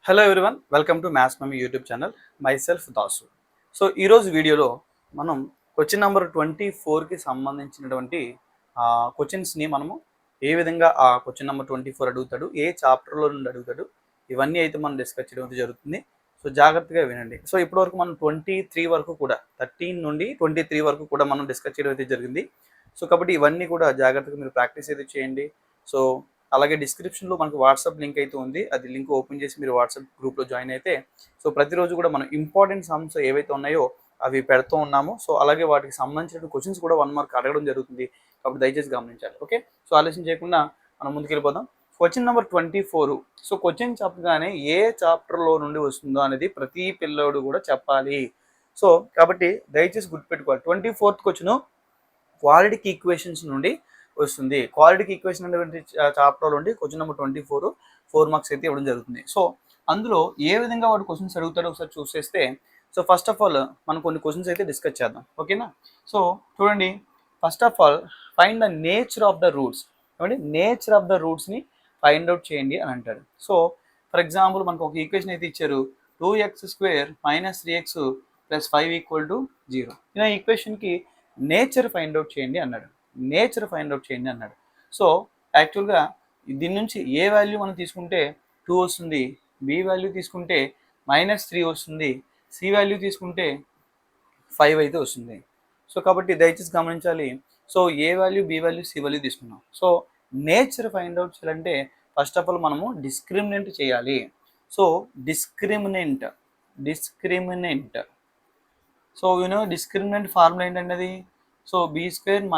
Hello everyone, welcome to maths mummy YouTube channel. My self Dasu. So ఈరోజు వీడియోలో మనం question number 24కి సంబంధించినటువంటి క్వశ్చన్స్ని మనము ఏ విధంగా ఆ క్వశ్చన్ నెంబర్ 24 అడుగుతాడు, ఏ చాప్టర్లో నుండి అడుగుతాడు, ఇవన్నీ అయితే మనం డిస్కస్ చేయడం అయితే జరుగుతుంది. సో జాగ్రత్తగా వినండి. సో ఇప్పటివరకు మనం 23 వరకు కూడా 13 నుండి 23 వరకు కూడా మనం డిస్కస్ చేయడం అయితే జరిగింది. సో కాబట్టి ఇవన్నీ కూడా జాగ్రత్తగా మీరు ప్రాక్టీస్ అయితే చేయండి. సో అలాగే డిస్క్రిప్షన్లో మనకు వాట్సాప్ లింక్ అయితే ఉంది. అది లింక్ ఓపెన్ చేసి మీరు వాట్సాప్ గ్రూప్లో జాయిన్ అయితే సో ప్రతిరోజు కూడా మనం ఇంపార్టెంట్ సమ్స్ ఏవైతే ఉన్నాయో అవి పెడుతూ ఉన్నాము. సో అలాగే వాటికి సంబంధించిన క్వశ్చన్స్ కూడా 1 మార్క్ అడగడం జరుగుతుంది. కాబట్టి దయచేసి గమనించాలి. ఓకే, సో ఆలస్యం చేయకుండా మనం ముందుకెళ్ళిపోదాం. Question number 24. సో క్వశ్చన్ చెప్పగానే ఏ చాప్టర్లో నుండి వస్తుందో అనేది ప్రతి పిల్లోడు కూడా చెప్పాలి. సో కాబట్టి దయచేసి గుర్తుపెట్టుకోవాలి. 24th క్వశ్చన్ క్వాలిటీకి ఈక్వేషన్స్ నుండి వస్తుంది. క్వాలిటీకి ఈక్వేషన్ అనేటువంటి చాప్టర్ నుండి క్వశ్చన్ నెంబర్ 24 4 మార్క్స్ అయితే ఇవ్వడం జరుగుతుంది. సో అందులో ఏ విధంగా వాడు క్వశ్చన్స్ అడుగుతాడో ఒకసారి చూసేస్తే, సో ఫస్ట్ ఆఫ్ ఆల్ మనం కొన్ని క్వశ్చన్స్ అయితే డిస్కస్ చేద్దాం. ఓకేనా? సో చూడండి, first of all find the nature of the roots. ఏమంటే నేచర్ ఆఫ్ ద రూట్స్ని ఫైండ్ అవుట్ చేయండి అని అంటాడు. సో ఫర్ ఎగ్జాంపుల్ మనకు ఒక ఈక్వేషన్ అయితే ఇచ్చారు, 2x² - 3x + 5 = 0. ఇలా ఈక్వేషన్కి నేచర్ ఫైండ్ అవుట్ చేయండి అన్నాడు. నేచర్ ఫైండ్ అవుట్ చేయండి అన్నాడు. సో యాక్చువల్గా దీని నుంచి ఏ వాల్యూ మనం తీసుకుంటే 2 వస్తుంది, బి వాల్యూ తీసుకుంటే -3 వస్తుంది, సి వాల్యూ తీసుకుంటే 5 అయితే వస్తుంది. సో కాబట్టి దయచేసి గమనించాలి. So A value, B value, C value తీసుకున్నాం. సో నేచర్ ఫైండ్ అవుట్ చేయాలంటే ఫస్ట్ ఆఫ్ ఆల్ మనము డిస్క్రిమినెంట్ చేయాలి. So discriminant so discriminant formula ఏంటంటే అది, సో b² -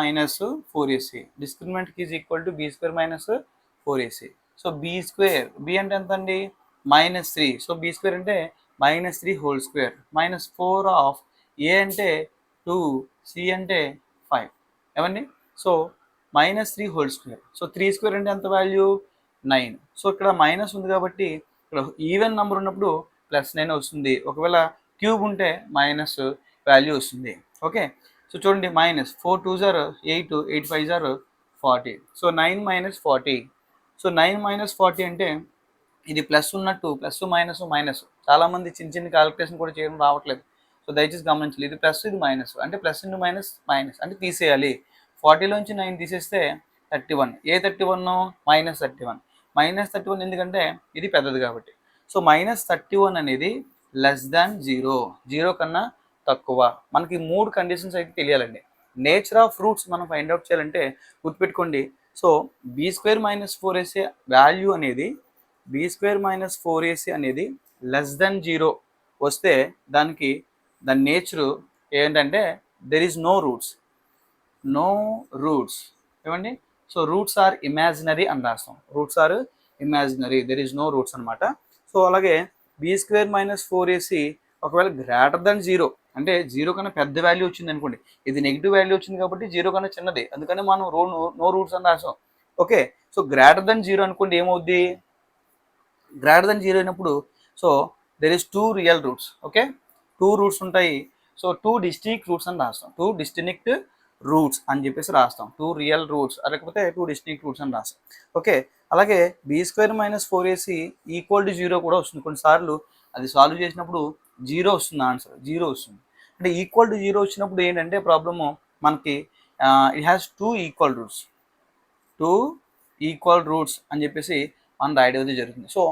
4ac. డిస్క్రిమినెంట్కి is equal to b² - 4ac. So B అంటే ఎంత అండి? -3. సో b² అంటే -3 హోల్ స్క్వేర్, -4 ఆఫ్ ఏ అంటే 2, సి అంటే 5. ఏమండి? So -3 whole square. సో 3² అంటే ఎంత వాల్యూ? 9. సో ఇక్కడ మైనస్ ఉంది కాబట్టి ఇక్కడ ఈవెన్ నెంబర్ ఉన్నప్పుడు +9 వస్తుంది. ఒకవేళ క్యూబ్ ఉంటే మైనస్ వాల్యూ వస్తుంది. ఓకే, సో చూడండి, -4 2s are 8, 8 5s are 40. So 9 - 40. So 9 - 40 అంటే ఇది ప్లస్ ఉన్నట్టు, ప్లస్ మైనస్ మైనస్. చాలామంది చిన్న చిన్న క్యాలిక్యులేషన్ కూడా చేయడం రావట్లేదు. సో దయచేసి గమనించాలి, ఇది ప్లస్ ఇది మైనస్, అంటే ప్లస్ ఇంటూ మైనస్ మైనస్ అంటే తీసేయాలి. 40లోంచి 9 తీసేస్తే 31. ఏ 31? -31. -31 ఎందుకంటే ఇది పెద్దది కాబట్టి. సో -31 అనేది <0, 0 కన్నా తక్కువ. మనకి 3 కండిషన్స్ అయితే తెలియాలండి. నేచర్ ఆఫ్ రూట్స్ మనం ఫైండ్ అవుట్ చేయాలంటే గుర్తుపెట్టుకోండి. సో b² - 4ac వాల్యూ అనేది b² - 4ac అనేది <0 వస్తే దానికి దాని నేచరు ఏంటంటే దెర్ ఈజ్ నో రూట్స్. ఏమండి? సో రూట్స్ ఆర్ ఇమాజినరీ అని రాస్తాం. Roots are imaginary, there is no roots అనమాట. సో అలాగే b² - 4ac ఒకవేళ >0 అంటే 0 కన్నా పెద్ద వాల్యూ వచ్చింది అనుకోండి, ఇది నెగిటివ్ వాల్యూ వచ్చింది కాబట్టి 0 కన్నా చిన్నది, అందుకని మనం నో రూట్స్ అని రాసాం. ఓకే, సో >0 అనుకోండి ఏమవుద్ది? >0 అయినప్పుడు so there is 2 real roots. Okay, 2 roots ఉంటాయి. సో 2 డిస్టింక్ట్ రూట్స్ అని రాస్తాం. 2 డిస్టింక్ట్ రూట్స్ అని చెప్పేసి రాస్తాం. 2 రియల్ రూట్స్, లేకపోతే 2 డిస్టింక్ట్ రూట్స్ అని రాస్తాం. ఓకే, అలాగే b² - 4ac = 0 కూడా వస్తుంది. కొన్నిసార్లు అది సాల్వ్ చేసినప్పుడు 0 వస్తుంది, ఆన్సర్ 0 వస్తుంది. అంటే =0 వచ్చినప్పుడు ఏంటంటే ప్రాబ్లము మనకి ఇట్ హ్యాస్ 2 ఈక్వల్ రూట్స్ అని చెప్పేసి మనం రాయడం అయితే జరుగుతుంది. సో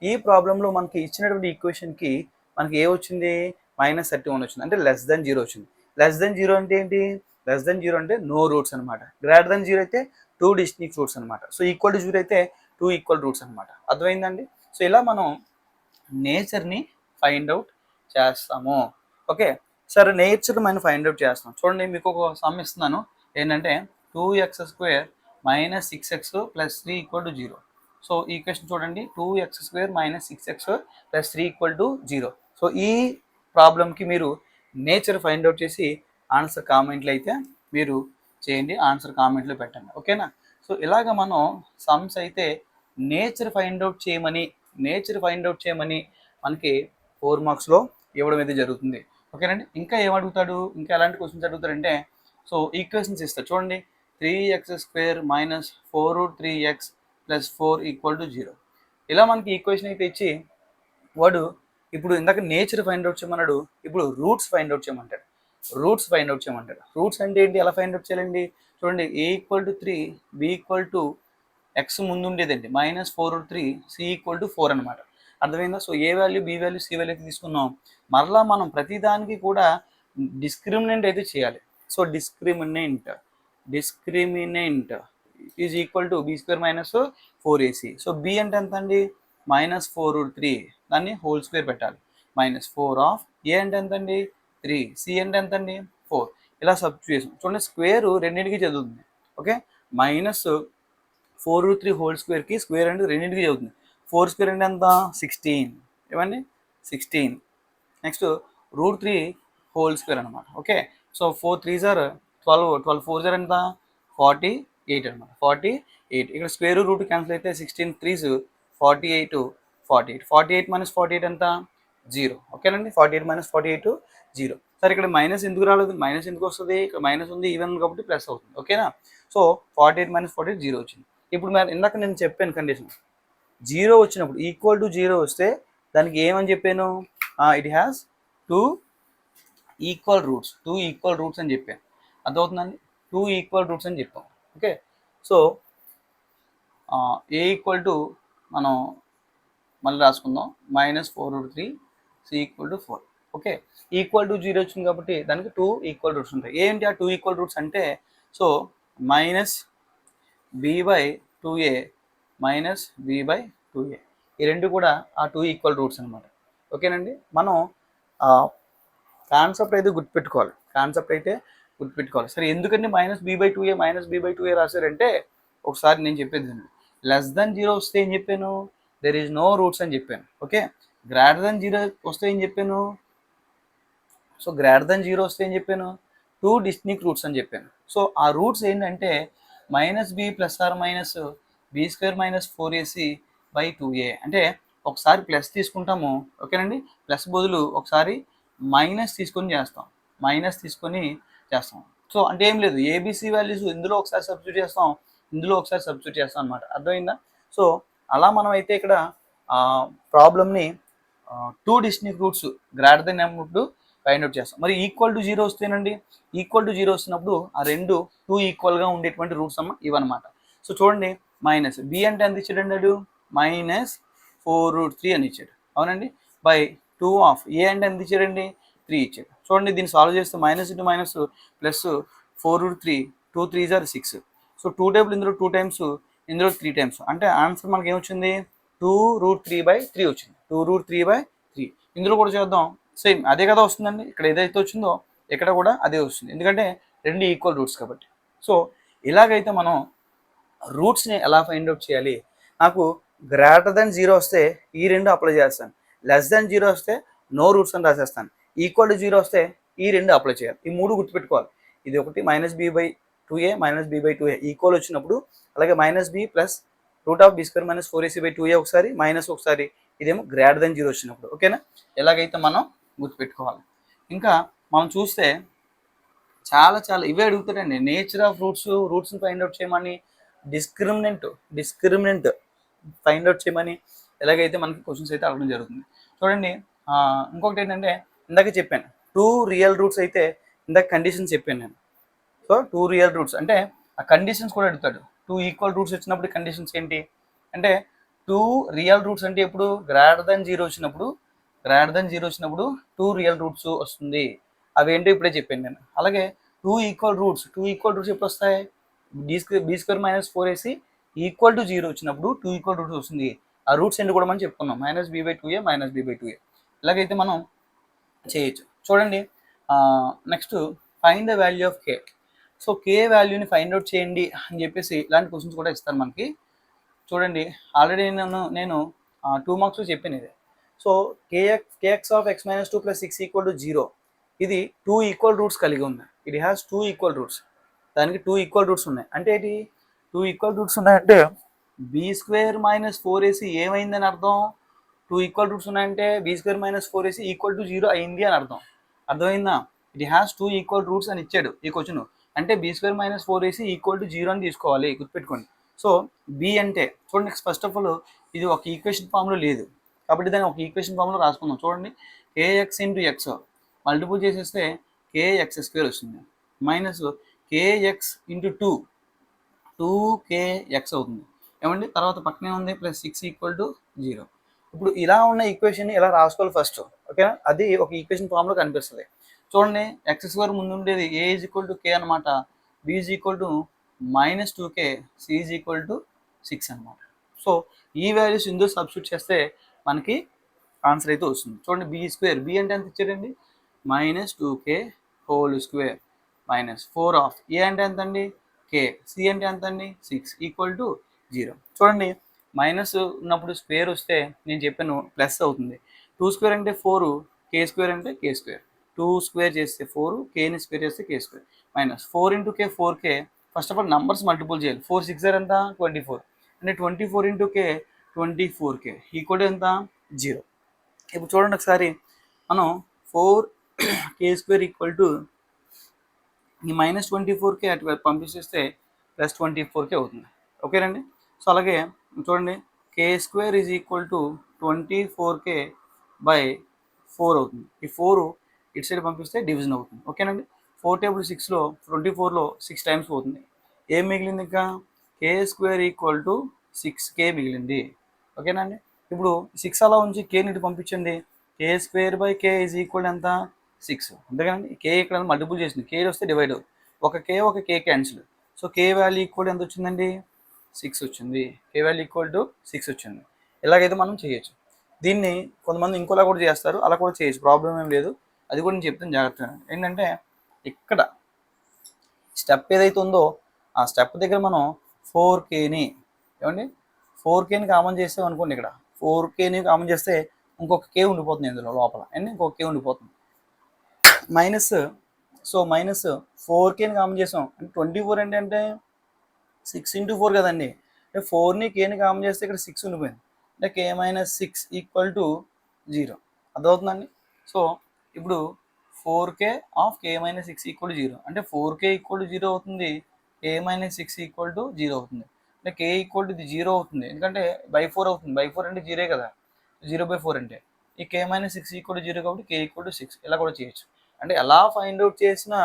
ఈ ప్రాబ్లంలో మనకి ఇచ్చినటువంటి ఈక్వేషన్కి మనకి ఏ వచ్చింది? -31 వచ్చింది, అంటే <0 వచ్చింది. <0 అంటే ఏంటి? <0 అంటే నో రూట్స్ అనమాట. >0 అయితే 2 డిస్టింక్ట్ రూట్స్ అనమాట. సో =0 అయితే 2 ఈక్వల్ రూట్స్ అనమాట. అర్థమైందండి? సో ఇలా మనం నేచర్ని ఫైండ్ అవుట్ చేస్తాము. ఓకే, సరే, నేచర్ మనం ఫైండ్ అవుట్ చేస్తాం. చూడండి, మీకు ఒక సమ్ ఇస్తున్నాను. ఏంటంటే 2x² - 6x + 3 = 0. సో ఈ క్వశ్చన్ చూడండి, 2x² - 6x + 3 = 0. సో ఈ ప్రాబ్లంకి మీరు నేచర్ ఫైండ్ అవుట్ చేసి ఆన్సర్ కామెంట్లు అయితే మీరు చేయండి, ఆన్సర్ కామెంట్లో పెట్టండి. ఓకేనా? సో ఇలాగ మనం సమ్స్ అయితే నేచర్ ఫైండ్ అవుట్ చేయమని మనకి 4 మార్క్స్లో ఇవ్వడం అయితే జరుగుతుంది. ఓకేనండి? ఇంకా ఏమడుగుతాడు, ఇంకా ఎలాంటి క్వశ్చన్స్ అడుగుతారంటే, సో ఈక్వేషన్స్ ఇస్తారు. చూడండి, 3x² - 4√3x + 4 = 0. ఇలా మనకి ఈక్వేషన్ అయితే ఇచ్చి వాడు ఇప్పుడు ఇందాక నేచర్ ఫైండ్ అవుట్ చేయమన్నాడు, ఇప్పుడు రూట్స్ ఫైండ్ అవుట్ చేయమంటాడు. రూట్స్ అంటే ఏంటి, ఎలా ఫైండ్ అవుట్ చేయాలండి? చూడండి, A equal to 3, B equal to X ముందు ఉండేదండి -4/3, సి ఈక్వల్ టు 4 అనమాట. అర్థమైందా? So A value, B value, C value అయితే తీసుకున్నాం. మరలా మనం ప్రతిదానికి కూడా డిస్క్రిమినెంట్ అయితే చేయాలి. So discriminant is equal to B square minus 4ac. So B అంటే ఎంత అండి, -4/3, దాన్ని హోల్ స్క్వేర్ పెట్టాలి. -4 ఆఫ్ ఏ అంటే ఎంత అండి 3, సి అంటే ఎంత అండి 4. ఇలా సబ్స్టిట్యూషన్ చూడండి, స్క్వేర్ రెండింటికి చదువుతుంది. ఓకే, -4/3 హోల్ స్క్వేర్కి స్క్వేర్ అంటే రెండింటికి చదువుతుంది. 4 స్క్వేర్ అంటే ఎంత 16, ఏమండి 16. నెక్స్ట్ √3 హోల్ స్క్వేర్ అనమాట. Okay, so 4 3s are 12, 12 4s are ఎంత 48 అనమాట. 48 ఇక్కడ స్క్వేర్ రూట్ క్యాన్సిల్ అయితే 16 3s 48, 48 మైనస్ 48 ఎంత 0. ఓకేనండి, 48 మైనస్ 48 0. సరే ఇక్కడ మైనస్ ఎందుకు రాలేదు, మైనస్ ఎందుకు వస్తుంది, ఇక్కడ మైనస్ ఉంది, ఈవెన్ కాబట్టి ప్లస్ అవుతుంది. ఓకేనా, సో 48 మైనస్ 48 0 వచ్చింది. ఇప్పుడు ఇందాక నేను చెప్పాను కండిషన్, 0 వచ్చినప్పుడు ఈక్వల్ టు 0 వస్తే దానికి ఏమని చెప్పాను, ఇట్ హ్యాస్ 2 ఈక్వల్ రూట్స్ అని చెప్పాను. అర్థమవుతుందండి, 2 ఈక్వల్ రూట్స్ అని చెప్పాం. Okay, so A equal to మనం మళ్ళీ రాసుకుందాం -4/3, C equal to 4. Okay, equal to 0 వచ్చింది కాబట్టి దానికి 2 ఈక్వల్ రూట్స్ ఉంటాయి. ఏంటి ఆ 2 ఈక్వల్ రూట్స్ అంటే, సో -b/2a -b/2a, ఈ రెండు కూడా ఆ 2 ఈక్వల్ రూట్స్ అనమాట. ఓకేనండి, మనం కాన్సెప్ట్ అయితే గుర్తుపెట్టుకోవాలి. సరే, ఎందుకంటే -b/2a రాశారంటే ఒకసారి నేను చెప్పేది లెస్ దాన్ 0 వస్తే ఏం చెప్పాను, దెర్ ఈజ్ నో రూట్స్ అని చెప్పాను. ఓకే, గ్రేటర్ దాన్ 0 వస్తే ఏం చెప్పాను, సో గ్రేటర్ దాన్ 0 వస్తే ఏం చెప్పాను, 2 డిస్టింక్ట్ రూట్స్ అని చెప్పాను. సో ఆ రూట్స్ ఏంటంటే -b ± b² - 4ac/2a. అంటే ఒకసారి ప్లస్ తీసుకుంటాము, ఓకేనండి, ప్లస్ బదులు ఒకసారి మైనస్ తీసుకొని చేస్తాం. సో అంటే ఏం లేదు, ఏబిసి వాల్యూస్ ఇందులో ఒకసారి సబ్స్టిట్యూట్ చేస్తాం, ఇందులో ఒకసారి సబ్స్టిట్యూట్ చేస్తాం అనమాట. అర్థమైందా? సో అలా మనం అయితే ఇక్కడ ప్రాబ్లమ్ని 2 డిస్టింక్ట్ రూట్స్ గ్రేటర్ దెన్ అన్నప్పుడు ఫైండ్ అవుట్ చేస్తాం. మరి ఈక్వల్ టు 0 వస్తేనండి, ఈక్వల్ టు 0 వస్తున్నప్పుడు ఆ రెండు 2 ఈక్వల్గా ఉండేటువంటి రూట్స్ ఇవన్నమాట. సో చూడండి, మైనస్ బి అంటే ఎంత ఇచ్చాడండి, అడు -4/3 అని ఇచ్చాడు. అవునండి, బై 2 ఆఫ్ ఏ అంటే ఎంత ఇచ్చాడండి 3 ఇచ్చాడు. చూడండి, దీన్ని సాల్వ్ చేస్తే minus into minus plus 4/3, 2 3s are 6. So 2 table ఇందులో 2 టైమ్స్, ఇందులో 3 టైమ్స్, అంటే ఆన్సర్ మనకి ఏమొచ్చింది 2√3/3 వచ్చింది. 2√3/3 ఇందులో కూడా చేద్దాం, సేమ్ అదే కదా వస్తుందండి. ఇక్కడ ఏదైతే వచ్చిందో ఇక్కడ కూడా అదే వస్తుంది, ఎందుకంటే రెండు ఈక్వల్ రూట్స్ కాబట్టి. సో ఇలాగైతే మనం రూట్స్ని ఎలా ఫైండ్ అవుట్ చేయాలి, నాకు గ్రేటర్ దెన్ 0 వస్తే ఈ రెండు అప్లై చేస్తాను, లెస్ దెన్ 0 వస్తే నో రూట్స్ అని రాసేస్తాను, ఈక్వల్ టు 0 వస్తే ఈ రెండు అప్లై చేయాలి. ఈ మూడు గుర్తుపెట్టుకోవాలి. ఇది ఒకటి -b/2a -b/2a ఈక్వల్ వచ్చినప్పుడు, అలాగే -b ప్లస్ √b² - 4ac/2a ఒకసారి, మైనస్ ఒకసారి, ఇదేమో గ్రేటర్ దెన్ 0 వచ్చినప్పుడు. ఓకేనా, ఎలాగైతే మనం గుర్తుపెట్టుకోవాలి. ఇంకా మనం చూస్తే చాలా ఇవే అడుగుతాడండి, నేచర్ ఆఫ్ రూట్స్ని ఫైండ్ అవుట్ చేయమని, డిస్క్రిమినెంట్ ఫైండ్ అవుట్ చేయమని ఎలాగైతే మనకి క్వశ్చన్స్ అయితే అడగడం జరుగుతుంది. చూడండి, ఇంకొకటి ఏంటంటే ఇందాక చెప్పాను 2 రియల్ రూట్స్ అయితే, ఇందాక కండిషన్స్ చెప్పాను నేను. సో 2 రియల్ రూట్స్ అంటే ఆ కండిషన్స్ కూడా అడుగుతాడు. 2 ఈక్వల్ రూట్స్ వచ్చినప్పుడు కండిషన్స్ ఏంటి అంటే, 2 రియల్ రూట్స్ అంటే ఇప్పుడు గ్రేటర్ దెన్ 0 వచ్చినప్పుడు 2 రియల్ రూట్స్ వస్తుంది. అవి ఏంటో ఇప్పుడే చెప్పాను నేను. అలాగే 2 ఈక్వల్ రూట్స్ ఎప్పుడు వస్తాయి, b² - 4ac ఈక్వల్ టు 0 వచ్చినప్పుడు 2 ఈక్వల్ రూట్స్ వస్తుంది. ఆ రూట్స్ ఏంటి కూడా మనం చెప్పుకున్నాం, -b/2a -b/2a. ఇలాగైతే మనం చేయొచ్చు. చూడండి, next find the value of k. So k వాల్యూని ఫైండ్ అవుట్ చేయండి అని చెప్పేసి ఇలాంటి క్వశ్చన్స్ కూడా ఇస్తారు మనకి. చూడండి, ఆల్రెడీ నేను 2 మార్క్స్ చెప్పాను ఇది. So kx of x - 2 + 6 = 0. ఇది 2 ఈక్వల్ రూట్స్ కలిగి ఉంది. It has 2 equal roots. దానికి 2 ఈక్వల్ రూట్స్ ఉన్నాయి. అంటే ఏంటి, 2 ఈక్వల్ రూట్స్ ఉన్నాయంటే b² - 4ac ఏమైందని అర్థం, 2 ఈక్వల్ రూట్స్ ఉన్నాయంటే b² - 4ac = 0 అయింది అని అర్థం. అర్థమైందా? ఇట్ హ్యాస్ 2 ఈక్వల్ రూట్స్ అని ఇచ్చాడు ఈ క్వశ్చన్, అంటే b² - 4ac = 0 అని తీసుకోవాలి, గుర్తుపెట్టుకోండి. సో బి అంటే చూడండి, ఫస్ట్ ఆఫ్ ఆల్ ఇది ఒక ఈక్వేషన్ ఫామ్లో లేదు. కాబట్టి దాన్ని ఒక ఈక్వేషన్ ఫామ్లో రాసుకుందాం. చూడండి, కేఎక్స్ ఇంటూ ఎక్స్ మల్టిపుల్ చేసేస్తే కేఎక్స్ స్క్వేర్ వస్తుంది, మైనస్ కేఎక్స్ ఇంటూ 2కేఎక్స్ అవుతుంది ఏమండి. తర్వాత పక్కనే ఉంది ప్లస్ 6 ఈక్వల్ టు 0. ఇప్పుడు ఇలా ఉన్న ఈక్వేషన్ ఇలా రాసుకోవాలి ఫస్ట్, ఓకేనా. అది ఒక ఈక్వేషన్ ఫామ్లో కనిపిస్తుంది. చూడండి, ఎక్స్ స్క్వేర్ ముందు ఉండేది A is equal to K అనమాట, B is equal to -2k, C is equal to 6 అనమాట. సో ఈ వాల్యూస్ ఇందులో సబ్స్టిట్యూట్ చేస్తే మనకి ఆన్సర్ అయితే వస్తుంది. చూడండి, బి స్క్వేర్, బి అంటే ఎంత ఇచ్చారండి, -2k whole square minus 4 of A అంటే ఎంత అండి, కే, సి అంటే ఎంత అండి 6 ఈక్వల్ టు 0. చూడండి, మైనస్ ఉన్నప్పుడు స్క్వేర్ వస్తే నేను చెప్పాను ప్లస్ అవుతుంది. 2 స్క్వేర్ అంటే 4, కే స్క్వేర్ అంటే కే స్క్వేర్, 2 స్క్వేర్ చేస్తే 4, కేని స్క్వేర్ చేస్తే K square, minus 4 into K 4k. First of all numbers multiple చేయాలి. 4 6 ఎంత 24, అంటే 24 into K 24k equal to ఎంత 0. ఇప్పుడు చూడండి ఒకసారి, మనం 4k స్క్వేర్ ఈక్వల్ టు ఈ -24k అటు పంపించేస్తే +24k అవుతుంది, ఓకేనండి. సో అలాగే చూడండి, K square is equal to 24k/4 అవుతుంది. ఈ 4 ఇటు సైడ్ పంపిస్తే డివిజన్ అవుతుంది, ఓకేనండి. 4 టేబుల్ 6లో 24లో 6 టైమ్స్ పోతుంది. ఏం మిగిలింది ఇంకా, k square equal to 6k మిగిలింది, ఓకేనండి. ఇప్పుడు 6 అలా ఉంచి కేని ఇటు పంపించండి, K square by K is equal ఎంత 6. అంతేకానండి, కే ఇక్కడ మల్టిపుల్ చేసింది, కే వస్తే డివైడ్ అవుతుంది, ఒక కే క్యాన్సిల్. సో కే వాల్యూ ఈక్వల్ ఎంత వచ్చిందండి 6 వచ్చింది, కే వాల్యూ ఈక్వల్ టు 6 వచ్చింది. ఇలాగైతే మనం చేయొచ్చు. దీన్ని కొంతమంది ఇంకోలా కూడా చేస్తారు, అలా కూడా చేయొచ్చు, ప్రాబ్లం ఏం లేదు. అది కూడా నేను చెప్తాను జాగ్రత్తగా. ఏంటంటే ఇక్కడ స్టెప్ ఏదైతే ఉందో ఆ స్టెప్ దగ్గర మనం 4kని ఏమండి 4kని కామన్ చేస్తాం అనుకోండి, ఇక్కడ 4kని కామన్ చేస్తే ఇంకొక కే ఉండిపోతుంది ఇందులో లోపల, అండ్ ఇంకొక కే ఉండిపోతుంది మైనస్. సో మైనస్ 4kని కామన్ చేసాం అంటే 24 అంటే 6 ఇంటూ 4 కదండి, అంటే 4ని కేని కామన్ చేస్తే ఇక్కడ 6 ఉండిపోయింది, అంటే కే -6 ఈక్వల్ టు 0. అర్థమవుతుందండి. సో ఇప్పుడు 4k of K -6 equal to 0 అంటే 4k ఈక్వల్ టు 0 అవుతుంది, కే -6 ఈక్వల్ టు 0 అవుతుంది, అంటే కే ఈక్వల్ టు 0 అవుతుంది, ఎందుకంటే బై 4 అవుతుంది, బై 4 అంటే 0 కదా, 0/4 అంటే ఈ కే -6 ఈక్వల్ టు 0 కాబట్టి కే ఈక్వల్ టు 6. ఇలా కూడా చేయొచ్చు, అంటే ఎలా ఫైండ్ అవుట్ చేసినా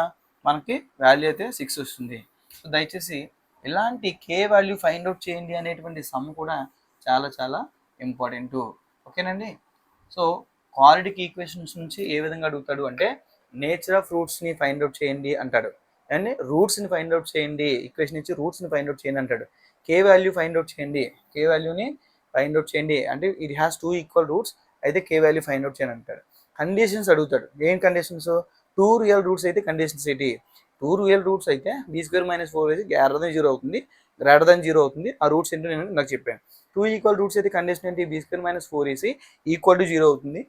మనకి వాల్యూ అయితే 6 వస్తుంది. సో దయచేసి ఇలాంటి కే వాల్యూ ఫైండ్ అవుట్ చేయండి అనేటువంటి సమ్ కూడా చాలా చాలా ఇంపార్టెంట్, ఓకేనండి. సో క్వాడ్రాటిక్ ఈక్వేషన్స్ నుంచి ఏ విధంగా అడుగుతాడు అంటే, నేచర్ ఆఫ్ రూట్స్ని ఫైండ్ అవుట్ చేయండి అంటాడు, అండ్ రూట్స్ని ఫైండ్ అవుట్ చేయండి, ఈక్వేషన్ ఇచ్చి రూట్స్ని ఫైండ్ అవుట్ చేయండి అంటాడు. కే వాల్యూ ఫైండ్ అవుట్ చేయండి, కే వాల్యూని ఫైండ్ అవుట్ చేయండి అంటే ఇట్ హ్యాస్ 2 ఈక్వల్ రూట్స్, అయితే కే వాల్యూ ఫైండ్ అవుట్ చేయండి అంటాడు. కండిషన్స్ అడుగుతాడు, ఏం కండిషన్స్, 2 రియల్ రూట్స్ అయితే కండిషన్స్ ఏంటి, 2 రియల్ రూట్స్ అయితే b² - 4 అయితే గ్రేటర్ దెన్ 0 అవుతుంది. ఆ రూట్స్ ఏంటో నేను నాకు చెప్పాను. 2 ఈక్వల్ రూట్స్ అయితే కండిషన్ ఏంటి, b² - 4 AC ఈక్వల్ టు 0 అవుతుంది.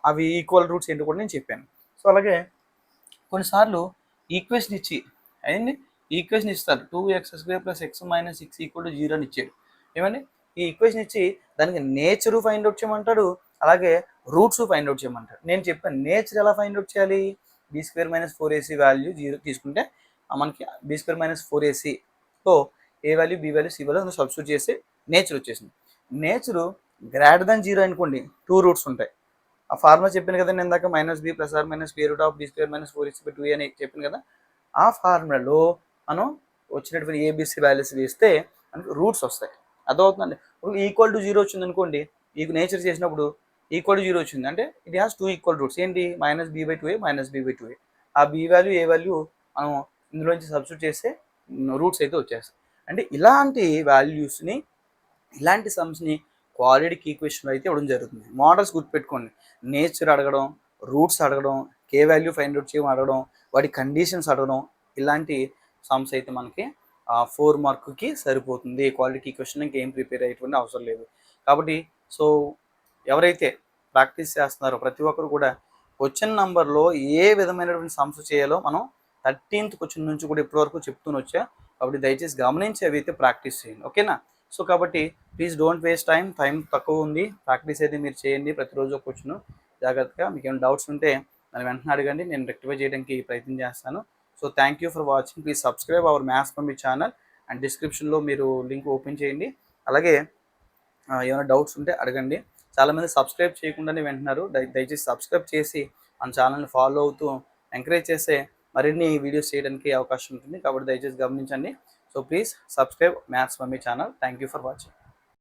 అవి ఈక్వల్ రూట్స్ ఏంటో కూడా నేను చెప్పాను. సో అలాగే కొన్నిసార్లు ఈక్వేషన్ ఇచ్చి అయింది, ఈక్వేషన్ ఇస్తారు 2x² + x - 6 ఈక్వల్ టు 0 అని ఇచ్చాడు ఏమండి. ఈ ఈక్వేషన్ ఇచ్చి దానికి నేచరు ఫైండ్ అవుట్ చేయమంటాడు, అలాగే రూట్స్ ఫైండ్ అవుట్ చేయమంటాడు. నేను చెప్పాను నేచర్ ఎలా ఫైండ్ అవుట్ చేయాలి, b² - 4 AC వాల్యూ 0 తీసుకుంటే మనకి b² - 4 AC so A value B value C value substitute చేసి నేచర్ వచ్చేసింది. నేచరు గ్రేటర్ దెన్ 0 అనుకోండి, 2 రూట్స్ ఉంటాయి. ఆ ఫార్ములా చెప్పాను కదండి ఇందాక, -b + or -b² - 4ac/2a అని చెప్పాను కదా. ఆ ఫార్ములాలో మనం వచ్చినటువంటి ఏబిసి వాల్యూస్ వేస్తే మనకి రూట్స్ వస్తాయి. అర్థమవుతుందండి. ఈక్వల్ టు 0 వచ్చింది అనుకోండి, ఈ నేచర్ చేసినప్పుడు ఈక్వల్ టు 0 వచ్చింది అంటే ఇట్ హ్యాస్ 2 ఈక్వల్ రూట్స్, ఏంటి -b/2a -b/2a. ఆ బి వాల్యూ ఏ వాల్యూ మనం ఇందులోంచి సబ్స్టిట్యూట్ చేస్తే రూట్స్ అయితే వచ్చేస్తాయి. అంటే ఇలాంటి వాల్యూస్ని, ఇలాంటి సమ్స్ని క్వాడ్రాటిక్ ఈక్వేషన్లో అయితే ఇవ్వడం జరుగుతుంది. మోడల్స్ గుర్తుపెట్టుకోండి, నేచర్ అడగడం, రూట్స్ అడగడం, కే వాల్యూ ఫైండ్ అవుట్ చేయడం అడగడం, వాటి కండిషన్స్ అడగడం, ఇలాంటి సమ్స్ అయితే మనకి 4 మార్కుకి సరిపోతుంది. క్వాడ్రాటిక్ ఈక్వేషన్ ఇంకేం ప్రిపేర్ అయ్యేటువంటి అవసరం లేదు. కాబట్టి సో ఎవరైతే ప్రాక్టీస్ చేస్తున్నారో ప్రతి ఒక్కరు కూడా క్వశ్చన్ నెంబర్లో ఏ విధమైనటువంటి సమ్స్ చేయాలో మనం 13th క్వశ్చన్ నుంచి కూడా ఇప్పటివరకు చెప్తూనే వచ్చా. కాబట్టి దయచేసి గమనించి అవి అయితే ప్రాక్టీస్ చేయండి, ఓకేనా. సో కాబట్టి ప్లీజ్ డోంట్ వేస్ట్ టైం తక్కువ ఉంది, ప్రాక్టీస్ అయితే మీరు చేయండి. ప్రతిరోజు ఒక క్వశ్చన్ జాగ్రత్తగా, మీకు ఏమైనా డౌట్స్ ఉంటే నన్ను వెంటనే అడగండి, నేను రెక్టిఫై చేయడానికి ప్రయత్నం చేస్తాను. So thank you for watching. Please subscribe our maths mummy channel and డిస్క్రిప్షన్లో మీరు లింక్ ఓపెన్ చేయండి. అలాగే ఏమైనా డౌట్స్ ఉంటే అడగండి. చాలామంది సబ్స్క్రైబ్ చేయకుండానే వింటున్నారు. దయచేసి సబ్స్క్రైబ్ చేసి మన ఛానల్ని ఫాలో అవుతూ ఎంకరేజ్ చేస్తే మరిన్ని వీడియోస్ చేయడానికి అవకాశం ఉంటుంది. కాబట్టి దయచేసి గమనించండి. So please subscribe maths mummy channel. Thank you for watching.